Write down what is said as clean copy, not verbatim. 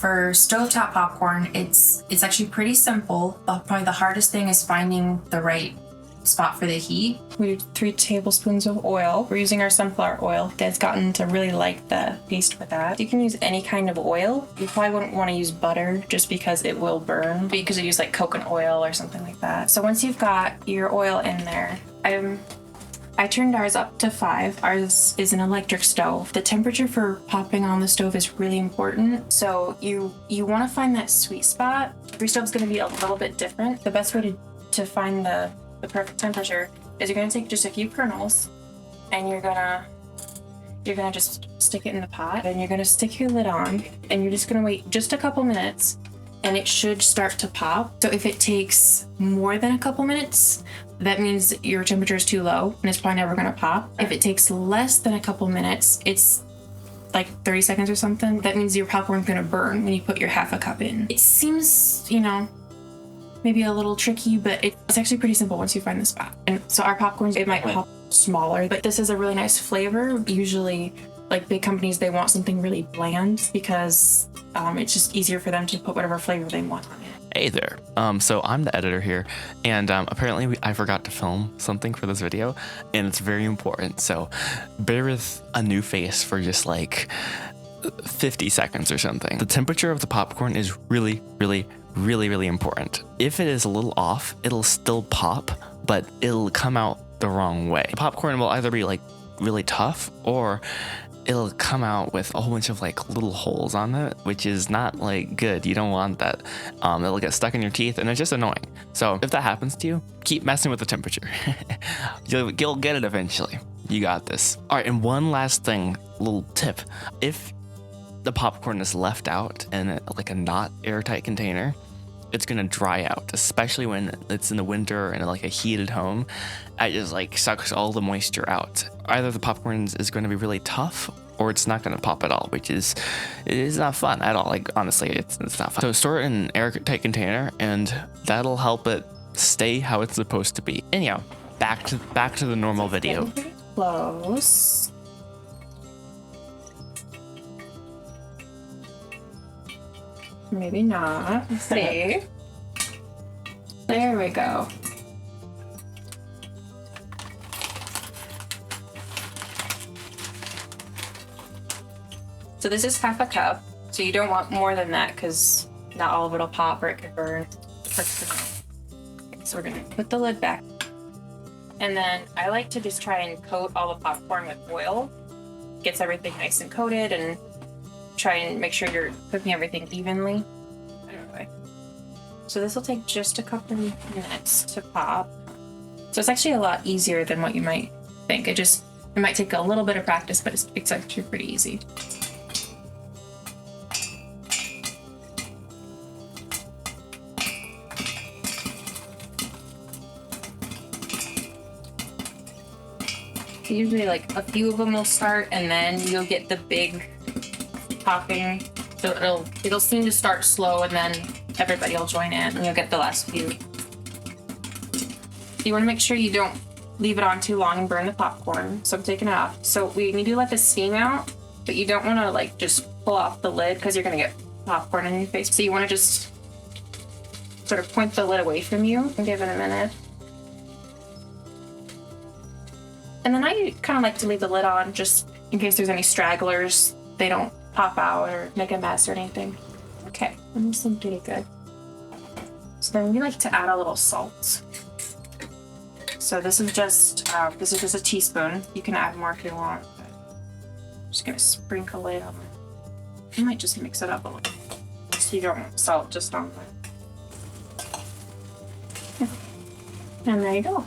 For stovetop popcorn, it's actually pretty simple. Probably the hardest thing is finding the right spot for the heat. We do 3 tablespoons of oil. We're using our sunflower oil. Dad's gotten to really like the taste for that. You can use any kind of oil. You probably wouldn't want to use butter just because it will burn, but you could use like coconut oil or something like that. So once you've got your oil in there, I turned ours up to 5. Ours is an electric stove. The temperature for popping on the stove is really important. So you want to find that sweet spot. Every stove's going to be a little bit different. The best way to find the perfect temperature is you're going to take just a few kernels and you're gonna just stick it in the pot, and you're going to stick your lid on, and you're just going to wait just a couple minutes, and it should start to pop. So if it takes more than a couple minutes, that means your temperature is too low and it's probably never going to pop. If it takes less than a couple minutes, it's like 30 seconds or something, that means your popcorn's going to burn when you put your half a cup in. It seems, maybe a little tricky, but it's actually pretty simple once you find the spot. And so our popcorns, it might pop smaller, but this is a really nice flavor. Usually, like big companies, they want something really bland because it's just easier for them to put whatever flavor they want on it. Hey there. So I'm the editor here, and apparently I forgot to film something for this video, and it's very important. So bear with a new face for just like 50 seconds or something. The temperature of the popcorn is really, really, really, really important. If it is a little off, it'll still pop, but it'll come out the wrong way. The popcorn will either be like really tough, or it'll come out with a whole bunch of like little holes on it, which is not like good. You don't want that. It'll get stuck in your teeth and it's just annoying. So if that happens to you, keep messing with the temperature. You'll get it eventually. You got this. All right, and one last thing, little tip. If the popcorn is left out in like a not airtight container, it's gonna dry out, especially when it's in the winter and like a heated home. It just like sucks all the moisture out. Either the popcorn is going to be really tough, or it's not going to pop at all, which is not fun at all. Like honestly, it's not fun. So store it in an airtight container, and that'll help it stay how it's supposed to be. Anyhow, back to the normal video. Close. Maybe not. Let's see. There we go. So this is half a cup. So you don't want more than that because not all of it'll pop or it could burn. Okay, so we're gonna put the lid back. And then I like to just try and coat all the popcorn with oil. Gets everything nice and coated, and try and make sure you're cooking everything evenly. Anyway, so this will take just a couple minutes to pop. So it's actually a lot easier than what you might think. It might take a little bit of practice, but it's actually pretty easy. Usually like a few of them will start, and then you'll get the big popping. So it'll seem to start slow, and then everybody will join in and you'll get the last few. You want to make sure you don't leave it on too long and burn the popcorn. So I'm taking it off. So we need to let the steam out, but you don't want to like just pull off the lid because you're going to get popcorn in your face. So you want to just sort of point the lid away from you and give it a minute. And then I kind of like to leave the lid on just in case there's any stragglers. They don't pop out or make a mess or anything. Okay, and this looks pretty good. So then we like to add a little salt. So this is just a teaspoon. You can add more if you want. But I'm just gonna sprinkle it on. I might just mix it up a little, so you don't want salt just on there. And there you go.